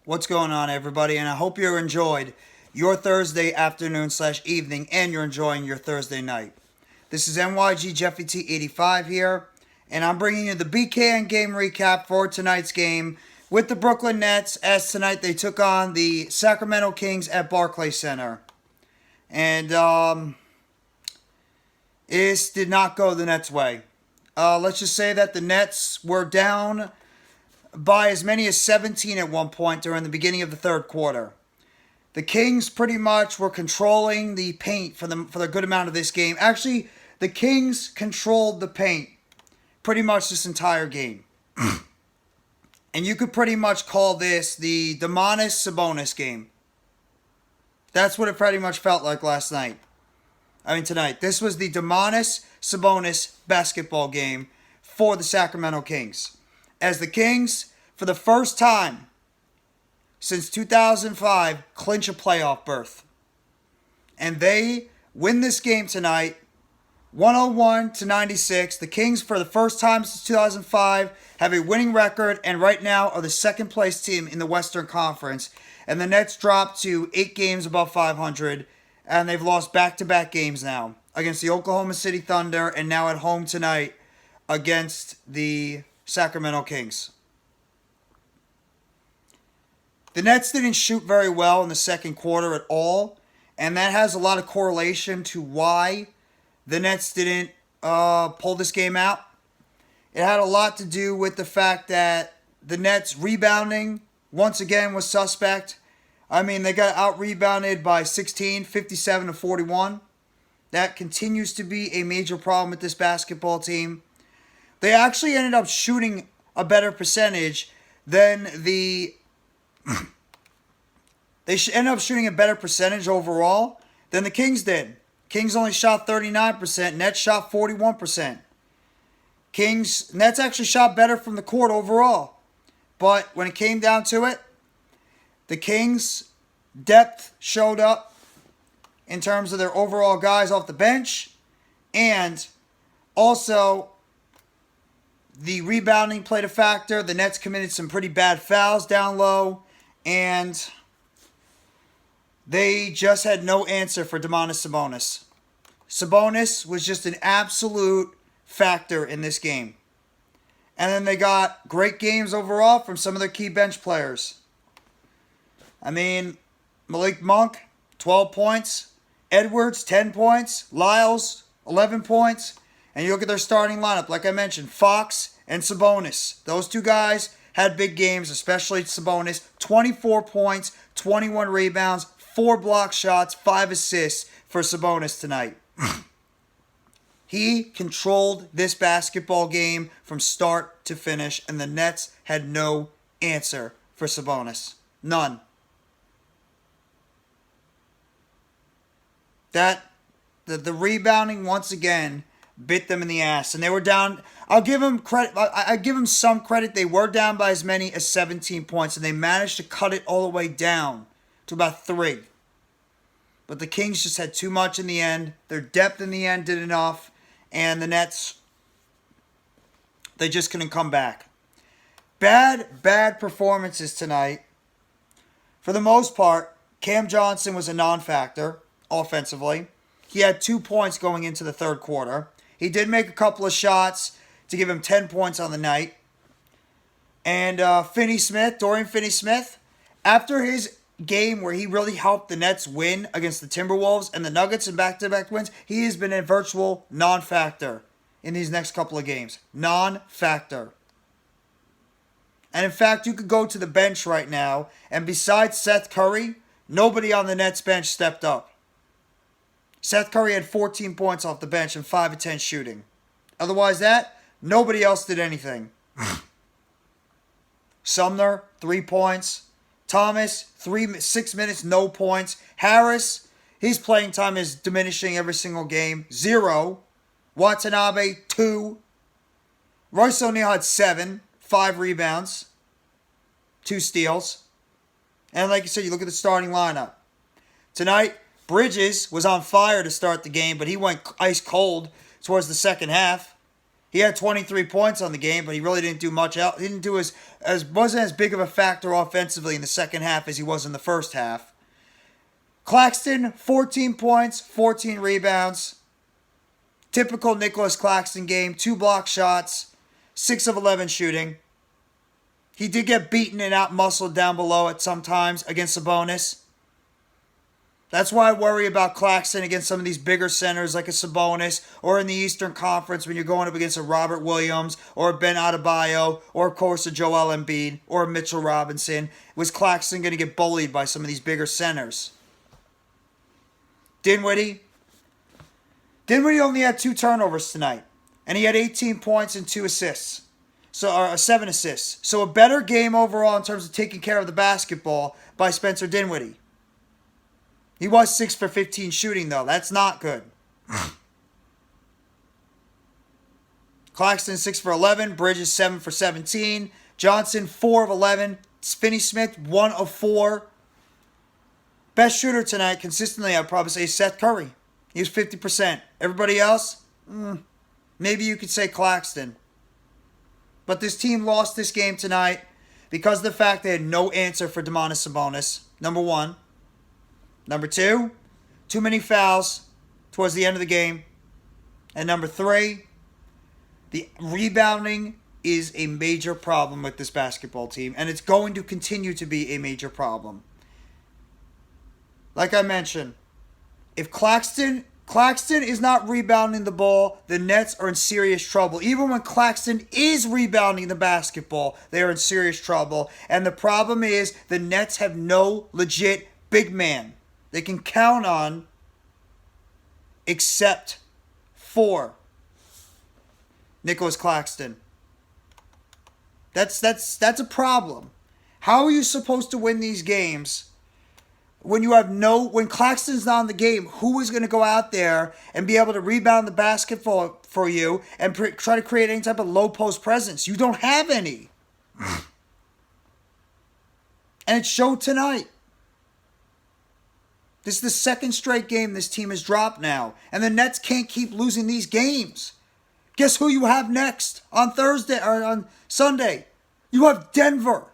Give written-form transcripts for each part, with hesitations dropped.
What's going on, everybody? And I hope you enjoyed your Thursday afternoon / evening, and you're enjoying your Thursday night. This is NYG Jeffy T85 here, and I'm bringing you the BKN Game Recap for tonight's game with the Brooklyn Nets, as tonight they took on the Sacramento Kings at Barclays Center. And this did not go the Nets' way. Let's just say that the Nets were down by as many as 17 at one point during the beginning of the third quarter. The Kings pretty much were controlling the paint for the good amount of this game. Actually, the Kings controlled the paint pretty much this entire game. And you could pretty much call this the Domantas Sabonis game. That's what it pretty much felt like tonight. This was the Domantas Sabonis basketball game for the Sacramento Kings, as the Kings, for the first time since 2005, clinch a playoff berth. And they win this game tonight, 101-96. The Kings, for the first time since 2005, have a winning record and right now are the second place team in the Western Conference. And the Nets dropped to 8 games above 500, and they've lost back-to-back games now against the Oklahoma City Thunder and now at home tonight against the Sacramento Kings. The Nets didn't shoot very well in the second quarter at all, and that has a lot of correlation to why the Nets didn't pull this game out. It had a lot to do with the fact that the Nets rebounding once again was suspect. They got out-rebounded by 16, 57-41. That continues to be a major problem with this basketball team. They actually ended up shooting a better percentage than the... ended up shooting a better percentage overall than the Kings did. Kings only shot 39%. Nets shot 41%. Nets actually shot better from the court overall. But when it came down to it, the Kings' depth showed up in terms of their overall guys off the bench. And also, the rebounding played a factor. The Nets committed some pretty bad fouls down low. And they just had no answer for Domantas Sabonis. Sabonis was just an absolute factor in this game. And then they got great games overall from some of their key bench players. Malik Monk, 12 points. Edwards, 10 points. Lyles, 11 points. And you look at their starting lineup, like I mentioned, Fox and Sabonis. Those two guys had big games, especially Sabonis. 24 points, 21 rebounds, 4 block shots, 5 assists for Sabonis tonight. He controlled this basketball game from start to finish, and the Nets had no answer for Sabonis. None. The rebounding once again bit them in the ass, and they were down. I'll give them credit. I give them some credit. They were down by as many as 17 points, and they managed to cut it all the way down to about 3. But the Kings just had too much in the end. Their depth in the end did enough, and the Nets, they just couldn't come back. Bad performances tonight. For the most part, Cam Johnson was a non-factor offensively. He had 2 points going into the third quarter. He did make a couple of shots to give him 10 points on the night. And Dorian Finney-Smith, after his game where he really helped the Nets win against the Timberwolves and the Nuggets in back-to-back wins, he has been a virtual non-factor in these next couple of games. Non-factor. And in fact, you could go to the bench right now, and besides Seth Curry, nobody on the Nets bench stepped up. Seth Curry had 14 points off the bench and 5 of 10 shooting. Otherwise nobody else did anything. Sumner, 3 points. Thomas, 6 minutes, no points. Harris, his playing time is diminishing every single game. 0. Watanabe, 2. Royce O'Neal had 7, 5 rebounds, 2 steals. And like you said, you look at the starting lineup. Tonight, Bridges was on fire to start the game, but he went ice cold towards the second half. He had 23 points on the game, but he really didn't do much else. He didn't do wasn't as big of a factor offensively in the second half as he was in the first half. Claxton, 14 points, 14 rebounds. Typical Nicolas Claxton game, 2 block shots, 6 of 11 shooting. He did get beaten and out-muscled down below at some times against Sabonis. That's why I worry about Claxton against some of these bigger centers like a Sabonis, or in the Eastern Conference when you're going up against a Robert Williams or a Ben Adebayo, or of course a Joel Embiid or a Mitchell Robinson. Was Claxton going to get bullied by some of these bigger centers? Dinwiddie only had 2 turnovers tonight, and he had 18 points and 2 assists. So 7 assists. So a better game overall in terms of taking care of the basketball by Spencer Dinwiddie. He was 6 for 15 shooting, though. That's not good. Claxton 6 for 11. Bridges 7 for 17. Johnson 4 of 11. Finney-Smith 1 of 4. Best shooter tonight, consistently, I'd probably say Seth Curry. He was 50%. Everybody else, maybe you could say Claxton. But this team lost this game tonight because of the fact they had no answer for Domantas Sabonis, number 1. Number 2, too many fouls towards the end of the game. And number 3, the rebounding is a major problem with this basketball team, and it's going to continue to be a major problem. Like I mentioned, if Claxton is not rebounding the ball, the Nets are in serious trouble. Even when Claxton is rebounding the basketball, they are in serious trouble. And the problem is the Nets have no legit big man they can count on except for Nicolas Claxton. That's a problem. How are you supposed to win these games when when Claxton's not in the game? Who is going to go out there and be able to rebound the basketball for you and try to create any type of low post presence? You don't have any. And it showed tonight. This is the second straight game this team has dropped now. And the Nets can't keep losing these games. Guess who you have next on Thursday or on Sunday? You have Denver.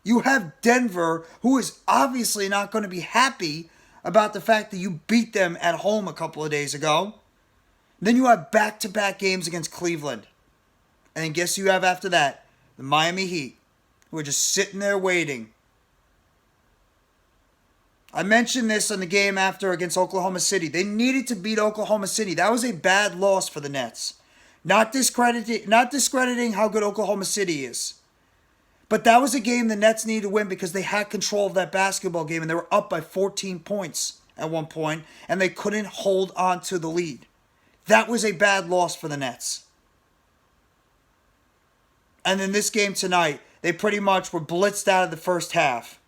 You have Denver, who is obviously not going to be happy about the fact that you beat them at home a couple of days ago. Then you have back-to-back games against Cleveland. And then guess who you have after that? The Miami Heat, who are just sitting there waiting. I mentioned this on the game after against Oklahoma City. They needed to beat Oklahoma City. That was a bad loss for the Nets. Not discrediting how good Oklahoma City is. But that was a game the Nets needed to win because they had control of that basketball game and they were up by 14 points at one point and they couldn't hold on to the lead. That was a bad loss for the Nets. And in this game tonight, they pretty much were blitzed out of the first half.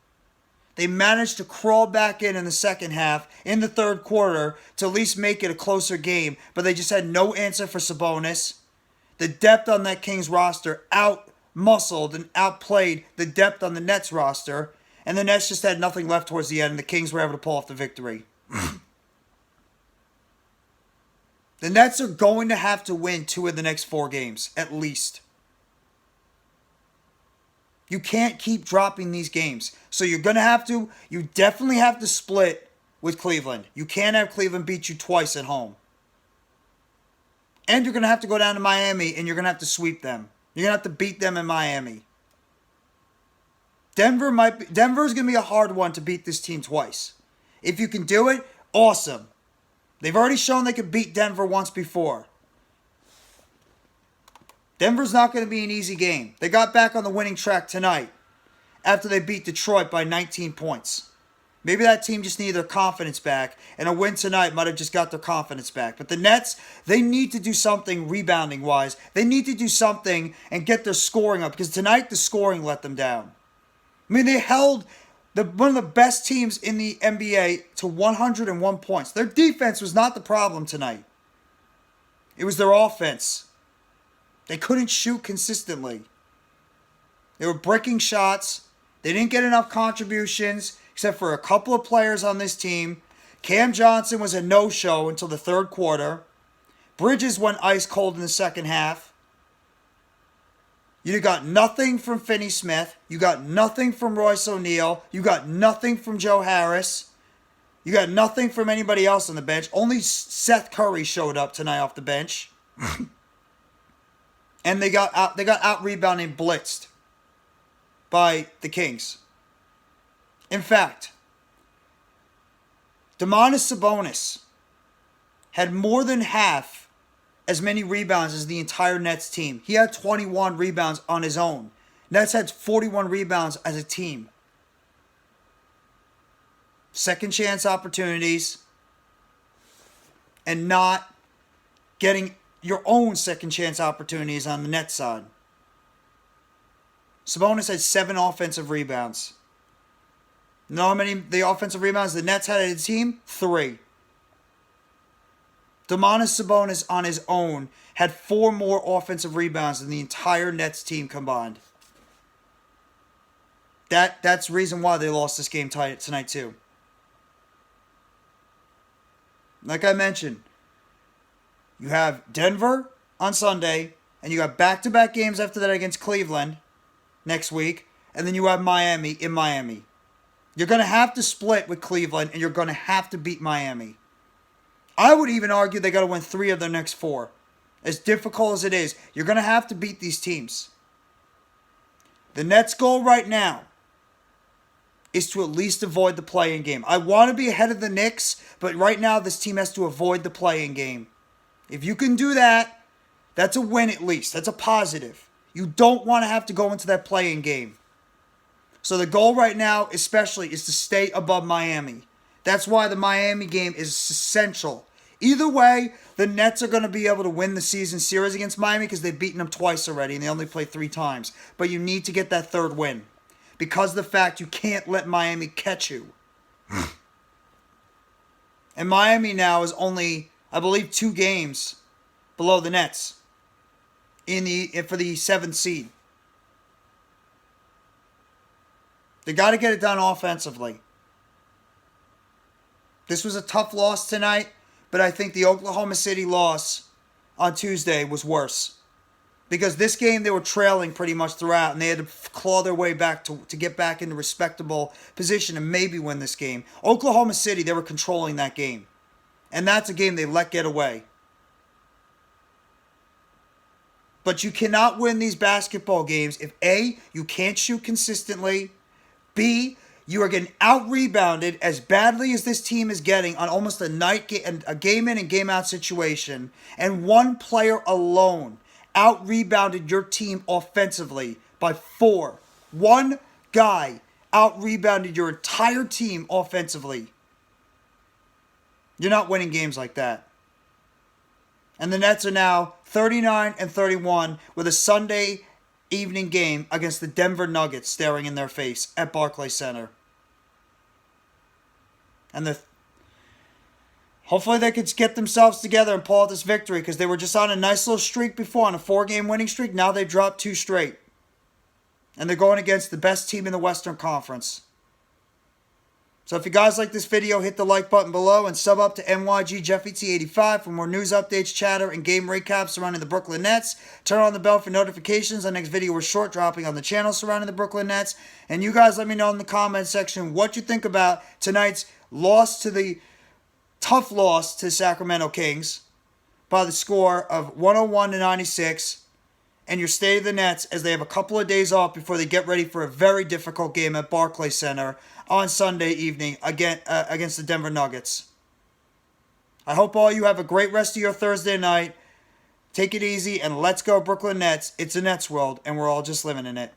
They managed to crawl back in the second half, in the third quarter, to at least make it a closer game. But they just had no answer for Sabonis. The depth on that Kings roster out-muscled and outplayed the depth on the Nets roster. And the Nets just had nothing left towards the end, and the Kings were able to pull off the victory. The Nets are going to have to win 2 of the next 4 games, at least. You can't keep dropping these games. So you definitely have to split with Cleveland. You can't have Cleveland beat you twice at home. And you're going to have to go down to Miami and you're going to have to sweep them. You're going to have to beat them in Miami. Denver's going to be a hard one to beat this team twice. If you can do it, awesome. They've already shown they could beat Denver once before. Denver's not going to be an easy game. They got back on the winning track tonight after they beat Detroit by 19 points. Maybe that team just needed their confidence back, and a win tonight might have just got their confidence back. But the Nets, they need to do something rebounding-wise. They need to do something and get their scoring up, because tonight the scoring let them down. I mean, they held one of the best teams in the NBA to 101 points. Their defense was not the problem tonight. It was their offense. They couldn't shoot consistently. They were breaking shots. They didn't get enough contributions, except for a couple of players on this team. Cam Johnson was a no-show until the third quarter. Bridges went ice cold in the second half. You got nothing from Finney Smith. You got nothing from Royce O'Neal. You got nothing from Joe Harris. You got nothing from anybody else on the bench. Only Seth Curry showed up tonight off the bench. And they got out rebounded and blitzed by the Kings. In fact, Domantas Sabonis had more than half as many rebounds as the entire Nets team. He had 21 rebounds on his own. Nets had 41 rebounds as a team. Second chance opportunities and not getting your own second chance opportunities on the Nets side. Sabonis had 7 offensive rebounds. You know how many the offensive rebounds the Nets had as a team? 3. Domantas Sabonis on his own had 4 more offensive rebounds than the entire Nets team combined. That's the reason why they lost this game tonight too. Like I mentioned, you have Denver on Sunday, and you got back-to-back games after that against Cleveland next week, and then you have Miami in Miami. You're going to have to split with Cleveland, and you're going to have to beat Miami. I would even argue they got to win 3 of their next 4. As difficult as it is, you're going to have to beat these teams. The Nets' goal right now is to at least avoid the play-in game. I want to be ahead of the Knicks, but right now this team has to avoid the play-in game. If you can do that, that's a win at least. That's a positive. You don't want to have to go into that play-in game. So the goal right now, especially, is to stay above Miami. That's why the Miami game is essential. Either way, the Nets are going to be able to win the season series against Miami because they've beaten them twice already and they only played 3 times. But you need to get that 3rd win because of the fact you can't let Miami catch you. And Miami now is only, I believe, 2 games below the Nets for the 7th seed. They got to get it done offensively. This was a tough loss tonight, but I think the Oklahoma City loss on Tuesday was worse. Because this game they were trailing pretty much throughout, and they had to claw their way back to get back into respectable position and maybe win this game. Oklahoma City, they were controlling that game. And that's a game they let get away. But you cannot win these basketball games if A, you can't shoot consistently, B, you are getting out-rebounded as badly as this team is getting on almost a game-in and game-out situation, and one player alone out-rebounded your team offensively by 4. One guy out-rebounded your entire team offensively. You're not winning games like that. And the Nets are now 39-31 with a Sunday evening game against the Denver Nuggets staring in their face at Barclays Center. And hopefully they could get themselves together and pull out this victory because they were just on a nice little streak before, on a 4-game winning streak. Now they dropped 2 straight. And they're going against the best team in the Western Conference. So if you guys like this video, hit the like button below and sub up to NYGJeffyT85 for more news updates, chatter, and game recaps surrounding the Brooklyn Nets. Turn on the bell for notifications. Our next video is short dropping on the channel surrounding the Brooklyn Nets. And you guys let me know in the comment section what you think about tonight's tough loss to the Sacramento Kings by the score of 101-96. And your state of the Nets as they have a couple of days off before they get ready for a very difficult game at Barclays Center on Sunday evening against the Denver Nuggets. I hope all you have a great rest of your Thursday night. Take it easy and let's go Brooklyn Nets. It's a Nets world and we're all just living in it.